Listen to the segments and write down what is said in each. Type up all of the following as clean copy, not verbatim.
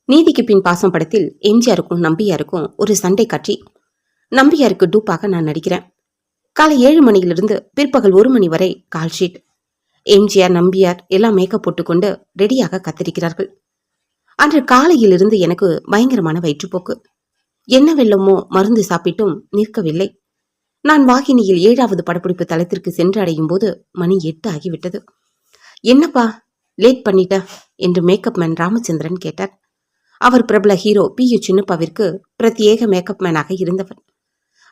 நீதிக்கு பின் பாசம் படத்தில் எம்ஜிஆருக்கும் நம்பியாருக்கும் ஒரு சண்டை காட்சி. நம்பியாருக்கு டூப்பாக நான் நடிக்கிறேன். காலை 7 மணியிலிருந்து பிற்பகல் 1 மணி வரை கால் ஷீட். எம்ஜிஆர் நம்பியார் எல்லாம் மேக்கப் போட்டுக்கொண்டு ரெடியாக காத்திருக்கிறார்கள். அன்று காலையிலிருந்து எனக்கு பயங்கரமான வயிற்றுப்போக்கு. என்ன வெள்ளமோ மருந்து சாப்பிட்டும் நிற்கவில்லை. நான் வாகினியில் 7வது படப்பிடிப்பு தளத்திற்கு சென்று அடையும் போது மணி 8 ஆகிவிட்டது. என்னப்பா லேட் பண்ணிட்ட என்று மேக்கப் மேன் ராமச்சந்திரன் கேட்டார். அவர் பிரபல ஹீரோ பி.யு. சின்னப்பாவிற்கு பிரத்யேக மேக்கப் மேனாக இருந்தவர்.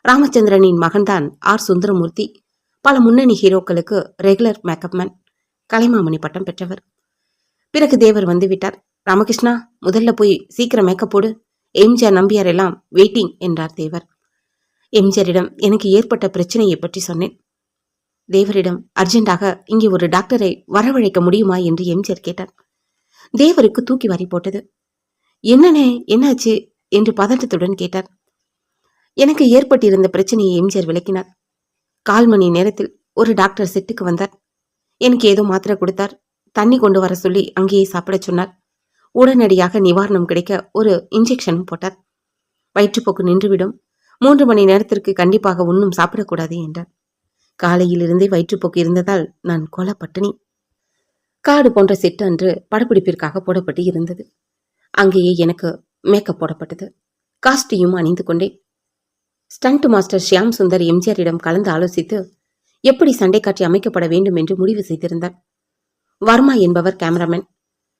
ராமச்சந்திரனின் மகன்தான் ஆர். சுந்தரமூர்த்தி. பல முன்னணி ஹீரோக்களுக்கு ரெகுலர் மேக்கப் மேன், கலைமாமணி பட்டம் பெற்றவர். பிறகு தேவர் வந்துவிட்டார். ராமகிருஷ்ணா, முதல்ல போய் சீக்கிரம் மேக்கப் போடு, எம்ஜிஆர் நம்பியார் எல்லாம் வெயிட்டிங் என்றார் தேவர். எம்ஜிஆரிடம் எனக்கு ஏற்பட்ட பிரச்சனையை பற்றி சொன்னேன். தேவரிடம் அர்ஜென்டாக இங்கே ஒரு டாக்டரை வரவழைக்க முடியுமா என்று எம்ஜிஆர் கேட்டார். தேவருக்கு தூக்கி வாரி போட்டது. என்னனே, என்னாச்சு என்று பதட்டத்துடன் கேட்டார். எனக்கு ஏற்பட்டிருந்த பிரச்சனையை எம்ஜிஆர் விளக்கினார். 1/4 மணி நேரத்தில் ஒரு டாக்டர் செட்டுக்கு வந்தார். எனக்கு ஏதோ மாத்திரை கொடுத்தார். தண்ணி கொண்டு வர சொல்லி அங்கேயே சாப்பிட சொன்னார். உடனடியாக நிவாரணம் கிடைக்க ஒரு இன்ஜெக்ஷனும் போட்டார். வயிற்றுப்போக்கு நின்றுவிடும். 3 மணி நேரத்திற்கு கண்டிப்பாக ஒன்றும் சாப்பிடக்கூடாது என்றார். காலையிலிருந்தே வயிற்றுப்போக்கு இருந்ததால் நான் கொலை பட்டினி. காடு போன்ற செட்டு அன்று படப்பிடிப்பிற்காக போடப்பட்டு இருந்தது. அங்கேயே எனக்கு மேக்கப் போடப்பட்டது. காஸ்டியும் அணிந்து கொண்டேன். ஸ்டண்ட் மாஸ்டர் ஷியாம் சுந்தர் எம்ஜிஆரிடம் கலந்து ஆலோசித்து எப்படி சண்டை காட்சி அமைக்கப்பட வேண்டும் என்று முடிவு செய்திருந்தார். வர்மா என்பவர் கேமராமேன்.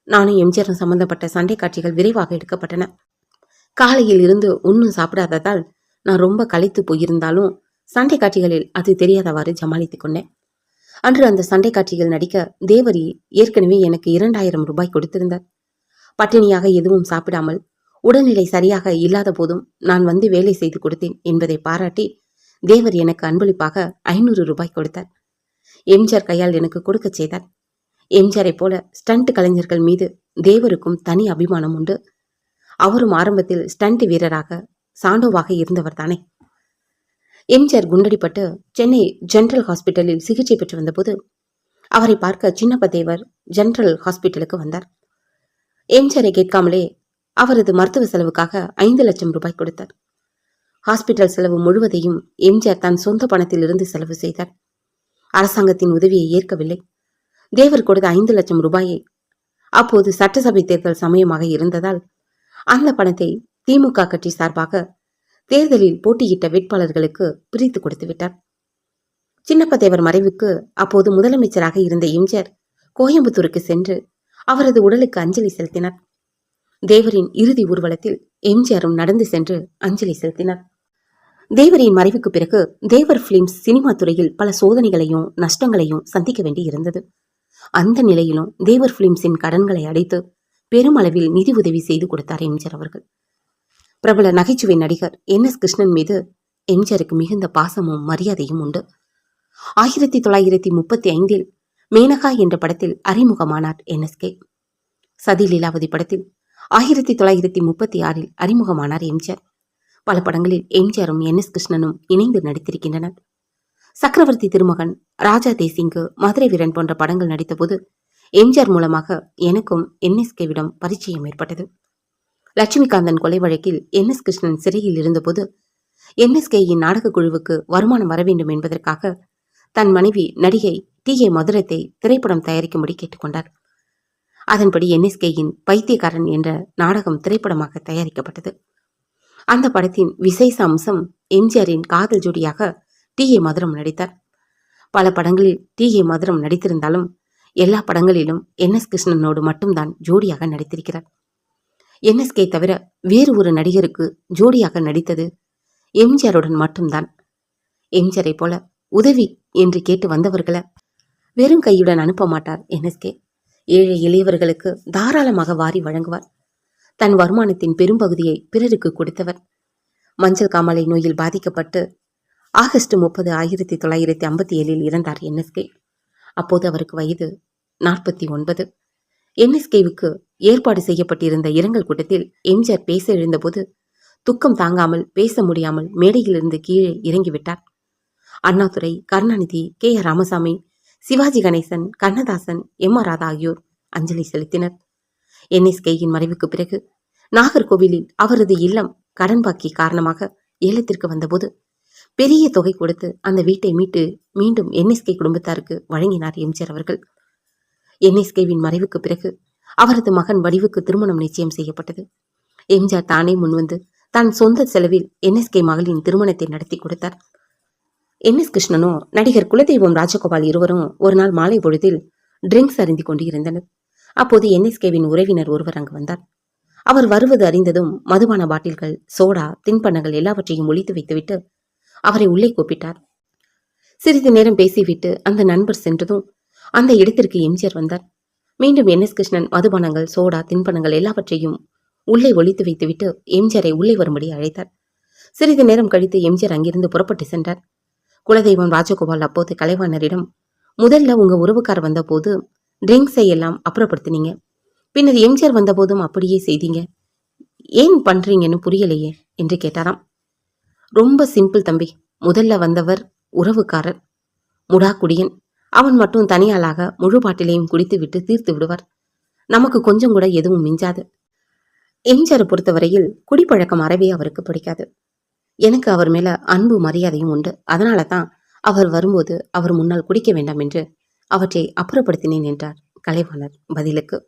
நானும் எம்ஜிஆரும் சம்பந்தப்பட்ட சண்டை காட்சிகள் விரைவாக எடுக்கப்பட்டன. காலையில் இருந்து ஒன்றும் சாப்பிடாததால் நான் ரொம்ப களைத்து போயிருந்தாலும் சண்டை காட்சிகளில் அது தெரியாதவாறு ஜமாளித்துக் கொண்டேன். அன்று அந்த சண்டை காட்சிகள் நடிக்க தேவரி ஏற்கனவே எனக்கு 2000 ரூபாய் கொடுத்திருந்தார். பட்டினியாக எதுவும் சாப்பிடாமல் உடல்நிலை சரியாக இல்லாத போதும் நான் வந்து வேலை செய்து கொடுத்தேன் என்பதை பாராட்டி தேவர் எனக்கு அன்பளிப்பாக 500 ரூபாய் கொடுத்தார். எம்ஜிஆர் கையால் எனக்கு கொடுக்க செய்தார். எம்ஜிஆரை போல ஸ்டண்ட் கலைஞர்கள் மீது தேவருக்கும் தனி அபிமானம் உண்டு. அவரும் ஆரம்பத்தில் ஸ்டண்ட் வீரராக சாண்டோவாக இருந்தவர் தானே. எம்ஜிஆர் குண்டடிப்பட்டு சென்னை ஜெனரல் ஹாஸ்பிட்டலில் சிகிச்சை பெற்று வந்தபோது அவரை பார்க்க சின்னப்ப தேவர் ஜெனரல் ஹாஸ்பிட்டலுக்கு வந்தார். எம்ஜிஆரை கேட்காமலே அவரது மருத்துவ செலவுக்காக 5 லட்சம் ரூபாய் கொடுத்தார். ஹாஸ்பிட்டல் செலவு முழுவதையும் எம்ஜிஆர் தன் சொந்த பணத்திலிருந்து செலவு செய்தார். அரசாங்கத்தின் உதவியை ஏற்கவில்லை. தேவர் கொடுத்த 5 லட்சம் ரூபாயை அப்போது சட்டசபை தேர்தல் சமயமாக இருந்ததால் அந்த பணத்தை திமுக கட்சி சார்பாக தேர்தலில் போட்டியிட்ட வேட்பாளர்களுக்கு பிரித்து கொடுத்து விட்டார். சின்னப்ப தேவர் மறைவுக்கு அப்போது முதலமைச்சராக இருந்த எம்ஜிஆர் கோயம்புத்தூருக்கு சென்று அவரது உடலுக்கு அஞ்சலி செலுத்தினார். தேவரின் இறுதி ஊர்வலத்தில் எம்ஜிஆரும் நடந்து சென்று அஞ்சலி செலுத்தினார். தேவரின் மறைவுக்கு பிறகு தேவர் பிலிம்ஸ் சினிமா துறையில் பல சோதனைகளையும் நஷ்டங்களையும் சந்திக்க வேண்டி இருந்தது. அந்த நிலையிலும் தேவர் பிலிம்ஸின் கடன்களை அடைத்து பெருமளவில் நிதி உதவி செய்து கொடுத்தார் எம்ஜிஆர் அவர்கள். பிரபல நகைச்சுவை நடிகர் NS கிருஷ்ணன் மீது எம்ஜிஆருக்கு மிகுந்த பாசமும் மரியாதையும் உண்டு. 1935 மேனகா என்ற படத்தில் அறிமுகமானார் NSK. சதி லீலாவதி படத்தில் 1936 அறிமுகமானார் எம்ஜிஆர். பல படங்களில் எம்ஜிஆரும் NS கிருஷ்ணனும் இணைந்து நடித்திருக்கின்றனர். சக்கரவர்த்தி திருமகன், ராஜா தேசிங்கு, மதுரை வீரன் போன்ற படங்கள் நடித்தபோது எம்ஜிஆர் மூலமாக எனக்கும் NSKவிடம் பரிச்சயம் ஏற்பட்டது. லட்சுமிகாந்தன் கொலை வழக்கில் NS கிருஷ்ணன் சிறையில் இருந்தபோது NSKயின் நாடக குழுவுக்கு வருமானம் வர வேண்டும் என்பதற்காக தன் மனைவி நடிகை T.A. மதுரத்தை திரைப்படம் தயாரிக்கும்படி கேட்டுக்கொண்டார். அதன்படி NSKயின் பைத்தியக்காரன் என்ற நாடகம் திரைப்படமாக தயாரிக்கப்பட்டது. அந்த படத்தின் விசேஷ அம்சம் எம்ஜிஆரின் காதல் ஜோடியாக T.A. மதுரம் நடித்தார். பல படங்களில் T.A. மதுரம் நடித்திருந்தாலும் எல்லா படங்களிலும் NS கிருஷ்ணனோடு மட்டும்தான் ஜோடியாக நடித்திருக்கிறார். NSK தவிர வேறு ஒரு நடிகருக்கு ஜோடியாக நடித்தது எம்ஜிஆருடன் மட்டும்தான். எம்ஜிஆரை போல உதவி என்று கேட்டு வந்தவர்களை வெறும் கையுடன் அனுப்ப மாட்டார் NSK. ஏழை எளியவர்களுக்கு தாராளமாக வாரி வழங்குவார். தன் வருமானத்தின் பெரும்பகுதியை பிறருக்கு கொடுத்தவர். மஞ்சள் காமாலை நோயில் பாதிக்கப்பட்டு ஆகஸ்ட் 30, 1957 இறந்தார் NSK. அப்போது அவருக்கு வயது 49. NSKவுக்கு ஏற்பாடு செய்யப்பட்டிருந்த இரங்கல் கூட்டத்தில் எம்ஜிஆர் பேச எழுந்தபோது துக்கம் தாங்காமல் பேச முடியாமல் மேடையிலிருந்து கீழே இறங்கிவிட்டார். அண்ணாதுரை, கருணாநிதி, K.R. ராமசாமி, சிவாஜி கணேசன், கண்ணதாசன், M.R. ராதா ஆகியோர் அஞ்சலி செலுத்தினர். NSKயின் மறைவுக்கு பிறகு நாகர்கோவிலில் அவரது இல்லம் கடன் பாக்கி காரணமாக ஏலத்திற்கு வந்தபோது பெரிய தொகை கொடுத்து அந்த வீட்டை மீட்டு மீண்டும் என்எஸ்கே குடும்பத்தாருக்கு வழங்கினார் எம்ஜிஆர் அவர்கள். என்எஸ்கேவின் மறைவுக்கு பிறகு அவரது மகன் வடிவுக்கு திருமணம் நிச்சயம் செய்யப்பட்டது. எம்ஜிஆர் தானே முன்வந்து தான் சொந்த செலவில் என்எஸ்கே மகளின் திருமணத்தை நடத்தி கொடுத்தார். என்எஸ் கிருஷ்ணனும் நடிகர் குலதெய்வம் ராஜகோபால் இருவரும் ஒரு நாள் மாலை பொழுதில் ட்ரிங்க்ஸ் அருந்தி கொண்டு இருந்தனர். அப்போது என்எஸ்கேவின் உறவினர் ஒருவர் அங்கு வந்தார். அவர் வருவது அறிந்ததும் மதுபான பாட்டில்கள், சோடா, தின்பண்டங்கள் எல்லாவற்றையும் ஒழித்து வைத்துவிட்டு அவரை உள்ளே கூப்பிட்டார். சிறிது நேரம் பேசிவிட்டு அந்த நண்பர் சென்றதும் அந்த இடத்திற்கு எம்ஜிஆர் வந்தார். மீண்டும் என்எஸ் கிருஷ்ணன் மதுபானங்கள், சோடா, தின்பண்டங்கள் எல்லாவற்றையும் உள்ளே ஒழித்து வைத்துவிட்டு எம்ஜிஆரை உள்ளே வரும்படி அழைத்தார். சிறிது நேரம் கழித்து எம்ஜிஆர் அங்கிருந்து புறப்பட்டு சென்றார். குலதெய்வம் ராஜகோபால் அப்போது கலைவாணரிடம், முதல்ல உங்க உறவுக்கார் வந்த போது ட்ரிங்க்ஸை எல்லாம் அப்புறப்படுத்தினீங்க, பின்னர் எம்ஜிஆர் வந்த போதும் அப்படியே செய்தீங்க, ஏன் பண்றீங்கன்னு புரியலையே என்று கேட்டாராம். ரொம்ப சிம்பிள் தம்பி, முதல்ல வந்தவர் உறவுக்காரர், முடாக்குடியன். அவன் மட்டும் தனியாளாக முழு பாட்டிலையும் குடித்து விட்டு தீர்த்து விடுவார். நமக்கு கொஞ்சம் கூட எதுவும் மிஞ்சாது. எம்ஜிஆரை பொறுத்தவரையில் குடிப்பழக்கம் அறவே அவருக்கு பிடிக்காது. எனக்கு அவர் மேல அன்பு மரியாதையும் உண்டு. அதனால தான் அவர் வரும்போது அவர் முன்னால் குடிக்க வேண்டாம் என்று அவற்றை அப்புறப்படுத்தினேன் என்றார் கலைவாணர் பதிலுக்கு.